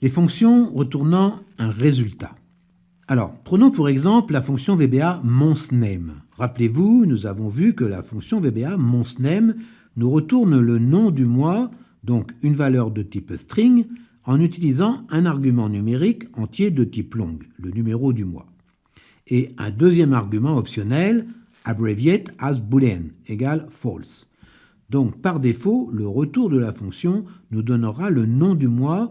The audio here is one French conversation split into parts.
Les fonctions retournant un résultat. Alors, prenons pour exemple la fonction VBA monthName. Rappelez-vous, nous avons vu que la fonction VBA monthName nous retourne le nom du mois, donc une valeur de type string, en utilisant un argument numérique entier de type long, le numéro du mois, et un deuxième argument optionnel, abbreviate as boolean, égale false. Donc, par défaut, le retour de la fonction nous donnera le nom du mois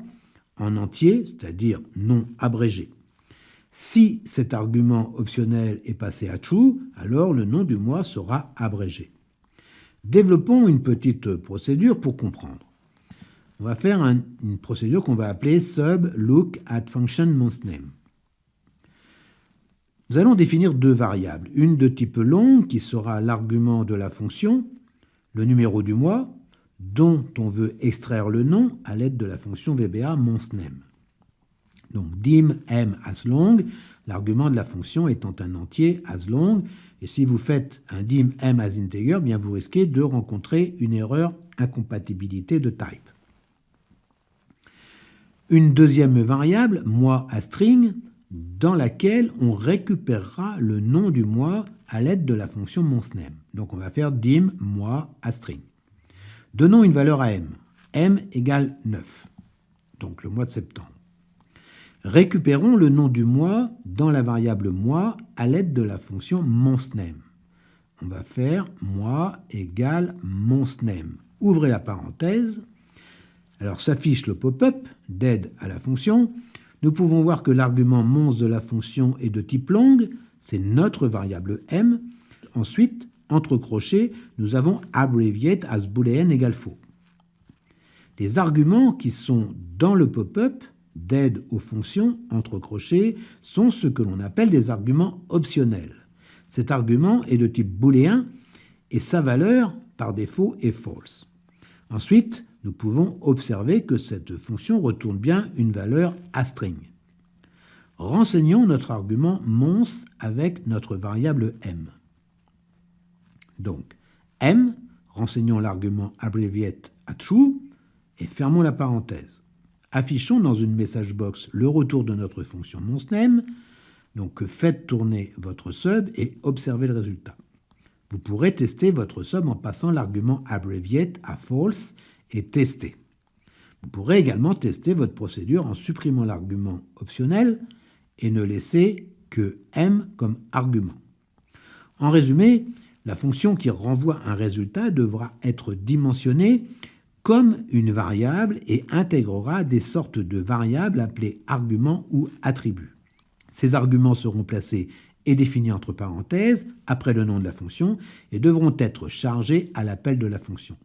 en entier, c'est-à-dire non abrégé. Si cet argument optionnel est passé à true, alors le nom du mois sera abrégé. Développons une petite procédure pour comprendre. On va faire une procédure qu'on va appeler sub look at function monthName. Nous allons définir deux variables, une de type long qui sera l'argument de la fonction, le numéro du mois, dont on veut extraire le nom à l'aide de la fonction VBA monthName. Donc dim m as long, l'argument de la fonction étant un entier as long, et si vous faites un dim m as integer, bien vous risquez de rencontrer une erreur incompatibilité de type. Une deuxième variable, mois as string, dans laquelle on récupérera le nom du mois à l'aide de la fonction monthName. Donc on va faire dim mois as string. Donnons une valeur à m égale 9, donc le mois de septembre. Récupérons le nom du mois dans la variable mois à l'aide de la fonction monthName. On va faire mois égale monthName. Ouvrez la parenthèse. Alors s'affiche le pop-up d'aide à la fonction. Nous pouvons voir que l'argument month de la fonction est de type long, c'est notre variable m. Ensuite, entre crochets, nous avons abbreviate as boolean égale faux. Les arguments qui sont dans le pop-up d'aide aux fonctions, entre crochets, sont ce que l'on appelle des arguments optionnels. Cet argument est de type booléen et sa valeur, par défaut, est false. Ensuite, nous pouvons observer que cette fonction retourne bien une valeur astring. Renseignons notre argument month avec notre variable m. Donc, m, renseignons l'argument abbreviate à true et fermons la parenthèse. Affichons dans une message box le retour de notre fonction monthName, donc faites tourner votre sub et observez le résultat. Vous pourrez tester votre sub en passant l'argument abbreviate à false et tester. Vous pourrez également tester votre procédure en supprimant l'argument optionnel et ne laisser que m comme argument. En résumé, la fonction qui renvoie un résultat devra être dimensionnée comme une variable et intégrera des sortes de variables appelées arguments ou attributs. Ces arguments seront placés et définis entre parenthèses après le nom de la fonction et devront être chargés à l'appel de la fonction.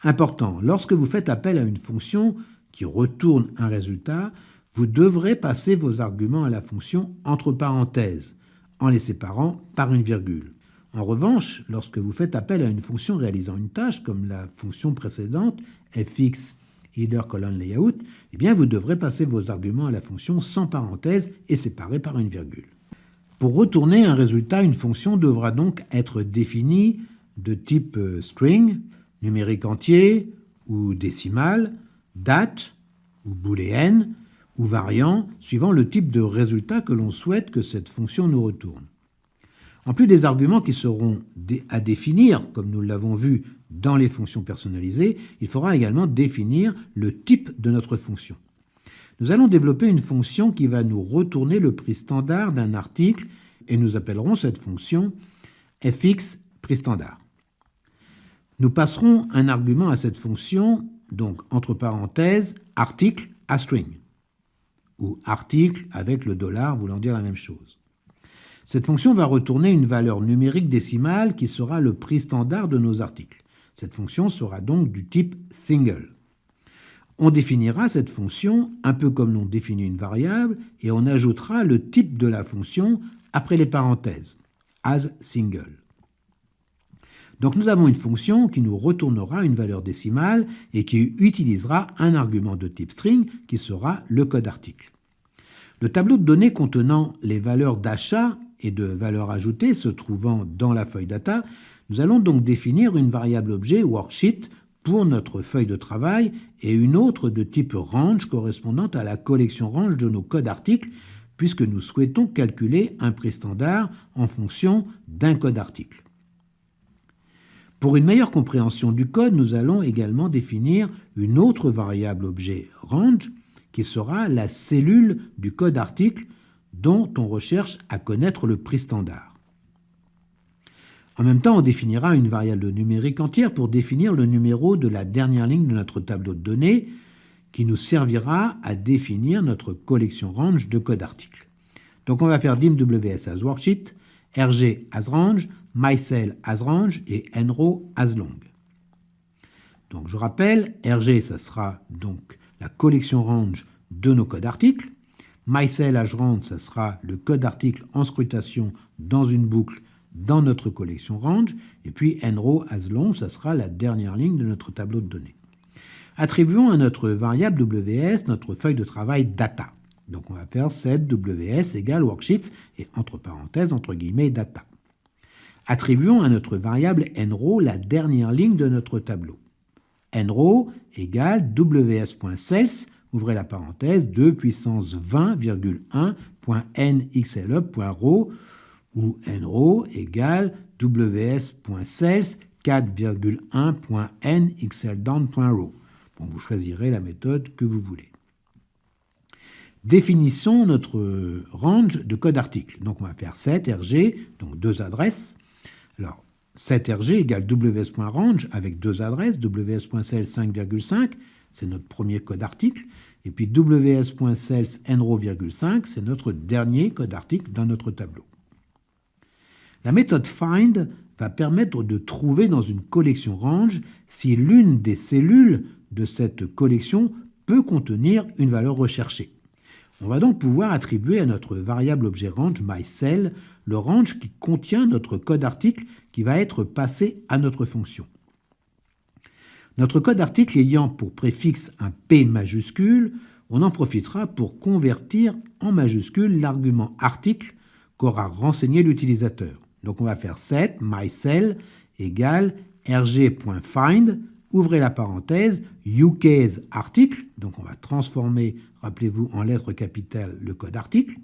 Important, lorsque vous faites appel à une fonction qui retourne un résultat, vous devrez passer vos arguments à la fonction entre parenthèses en les séparant par une virgule. En revanche, lorsque vous faites appel à une fonction réalisant une tâche, comme la fonction précédente, fx header colon layout, eh bien vous devrez passer vos arguments à la fonction sans parenthèse et séparés par une virgule. Pour retourner un résultat, une fonction devra donc être définie de type string, numérique entier ou décimal, date ou booléenne ou variant, suivant le type de résultat que l'on souhaite que cette fonction nous retourne. En plus des arguments qui seront à définir, comme nous l'avons vu dans les fonctions personnalisées, il faudra également définir le type de notre fonction. Nous allons développer une fonction qui va nous retourner le prix standard d'un article et nous appellerons cette fonction fx prix standard. Nous passerons un argument à cette fonction, donc entre parenthèses, article à string, ou article avec le dollar voulant dire la même chose. Cette fonction va retourner une valeur numérique décimale qui sera le prix standard de nos articles. Cette fonction sera donc du type single. On définira cette fonction un peu comme l'on définit une variable et on ajoutera le type de la fonction après les parenthèses, as single. Donc nous avons une fonction qui nous retournera une valeur décimale et qui utilisera un argument de type string qui sera le code article. Le tableau de données contenant les valeurs d'achat et de valeur ajoutée se trouvant dans la feuille data, nous allons donc définir une variable objet worksheet pour notre feuille de travail et une autre de type range correspondant à la collection range de nos codes articles, puisque nous souhaitons calculer un prix standard en fonction d'un code article. Pour une meilleure compréhension du code, nous allons également définir une autre variable objet range qui sera la cellule du code article dont on recherche à connaître le prix standard. En même temps, on définira une variable numérique entière pour définir le numéro de la dernière ligne de notre tableau de données qui nous servira à définir notre collection range de code article. Donc on va faire dim ws as worksheet, rg as range, mycell as range et nrow as long. Donc je rappelle, rg ça sera donc la collection range de nos codes articles, mycell as range ça sera le code article en scrutation dans une boucle dans notre collection range, et puis nrow as long ça sera la dernière ligne de notre tableau de données. Attribuons à notre variable ws notre feuille de travail data. Donc on va faire set ws égale worksheets et entre parenthèses, entre guillemets, data. Attribuons à notre variable nrow la dernière ligne de notre tableau. Nrow égale ws.cells, ouvrez la parenthèse, 2 puissance 20,1.nxlup.row où nrow égale ws.cells 4,1.nxldown.row. Bon, vous choisirez la méthode que vous voulez. Définissons notre range de code article. Donc on va faire set rg, donc deux adresses. Alors, set rg égale ws.range avec deux adresses, ws.cells 5,5, c'est notre premier code article, et puis ws.cells nrow,5, c'est notre dernier code article dans notre tableau. La méthode find va permettre de trouver dans une collection range si l'une des cellules de cette collection peut contenir une valeur recherchée. On va donc pouvoir attribuer à notre variable objet range myCell le range qui contient notre code article qui va être passé à notre fonction. Notre code article ayant pour préfixe un P majuscule, on en profitera pour convertir en majuscule l'argument article qu'aura renseigné l'utilisateur. Donc on va faire set myCell égale rg.find, ouvrez la parenthèse, ucase article, donc on va transformer, rappelez-vous, en lettres capitales le code article,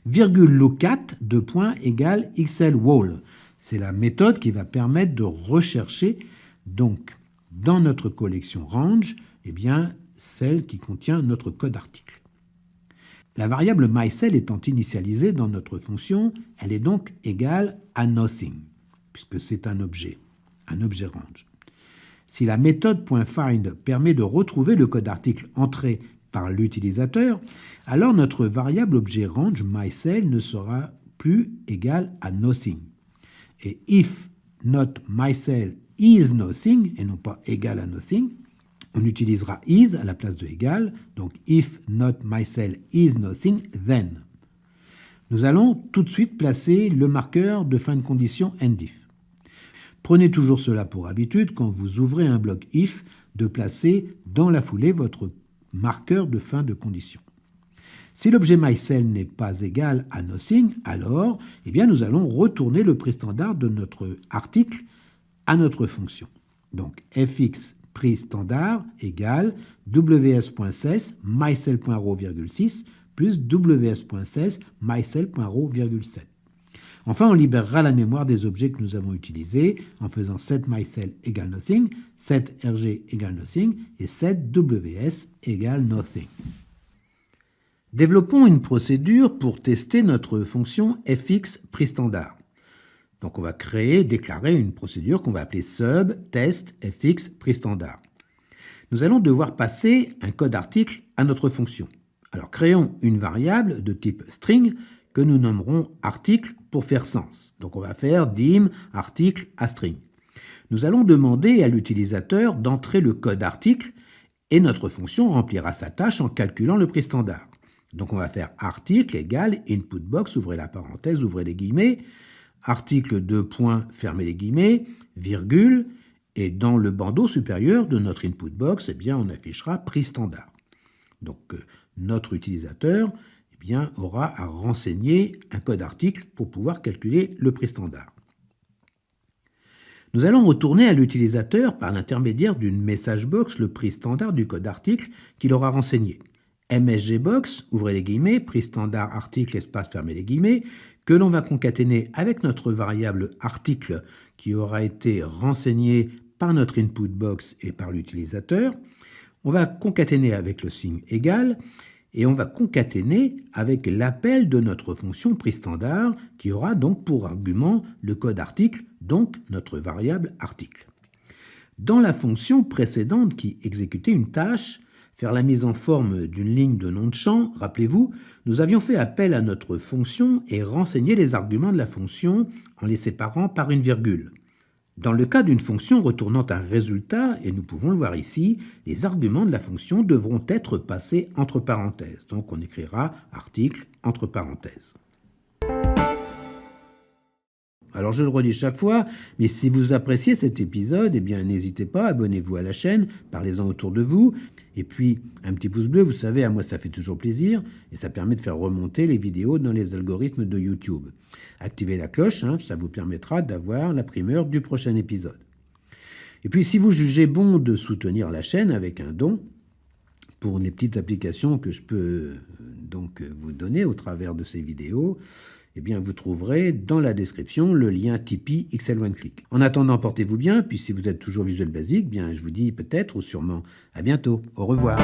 virgule lookat, deux points, égale xlwall. C'est la méthode qui va permettre de rechercher, donc, dans notre collection range, eh bien, celle qui contient notre code article. La variable myCell étant initialisée dans notre fonction, elle est donc égale à nothing, puisque c'est un objet range. Si la méthode .find permet de retrouver le code article entré par l'utilisateur, alors notre variable objet range myCell ne sera plus égal à nothing. Et if not myCell is nothing, et non pas égal à nothing, on utilisera is à la place de égal, donc if not myCell is nothing, then. Nous allons tout de suite placer le marqueur de fin de condition endif. Prenez toujours cela pour habitude quand vous ouvrez un bloc if de placer dans la foulée votre marqueur de fin de condition. Si l'objet myCell n'est pas égal à nothing, alors eh bien, nous allons retourner le prix standard de notre article à notre fonction. Donc fx prix standard égale ws.cells mycell.row,6 plus ws.cells mycell.row,7. Enfin, on libérera la mémoire des objets que nous avons utilisés en faisant set myCell égale nothing, set rg égale nothing et set ws égale nothing. Développons une procédure pour tester notre fonction fx prix standard. Donc on va déclarer une procédure qu'on va appeler sub test fx prix standard. Nous allons devoir passer un code article à notre fonction. Alors créons une variable de type string que nous nommerons article pour faire sens. Donc on va faire dim article à string. Nous allons demander à l'utilisateur d'entrer le code article et notre fonction remplira sa tâche en calculant le prix standard. Donc on va faire article égale inputBox, ouvrez la parenthèse, ouvrez les guillemets, article 2 points, fermez les guillemets, virgule, et dans le bandeau supérieur de notre inputBox, eh bien, on affichera prix standard. Donc notre utilisateur eh bien, aura à renseigner un code article pour pouvoir calculer le prix standard. Nous allons retourner à l'utilisateur par l'intermédiaire d'une message box le prix standard du code article qu'il aura renseigné. MSGBox, ouvrez les guillemets, prix standard article, espace, fermez les guillemets, que l'on va concaténer avec notre variable article qui aura été renseigné par notre input box et par l'utilisateur. On va concaténer avec le signe égal et on va concaténer avec l'appel de notre fonction prix standard qui aura donc pour argument le code article, donc notre variable article. Dans la fonction précédente qui exécutait une tâche, faire la mise en forme d'une ligne de nom de champ, rappelez-vous, nous avions fait appel à notre fonction et renseigné les arguments de la fonction en les séparant par une virgule. Dans le cas d'une fonction retournant un résultat, et nous pouvons le voir ici, les arguments de la fonction devront être passés entre parenthèses. Donc on écrira article entre parenthèses. Alors je le redis chaque fois, mais si vous appréciez cet épisode, eh bien n'hésitez pas, abonnez-vous à la chaîne, parlez-en autour de vous, et puis un petit pouce bleu, vous savez, à moi ça fait toujours plaisir, et ça permet de faire remonter les vidéos dans les algorithmes de YouTube. Activez la cloche, ça vous permettra d'avoir la primeur du prochain épisode. Et puis si vous jugez bon de soutenir la chaîne avec un don, pour les petites applications que je peux donc vous donner au travers de ces vidéos, eh bien, vous trouverez dans la description le lien Tipeee XL One Click. En attendant, portez-vous bien, puis si vous êtes toujours Visual Basic, bien, je vous dis peut-être ou sûrement à bientôt. Au revoir.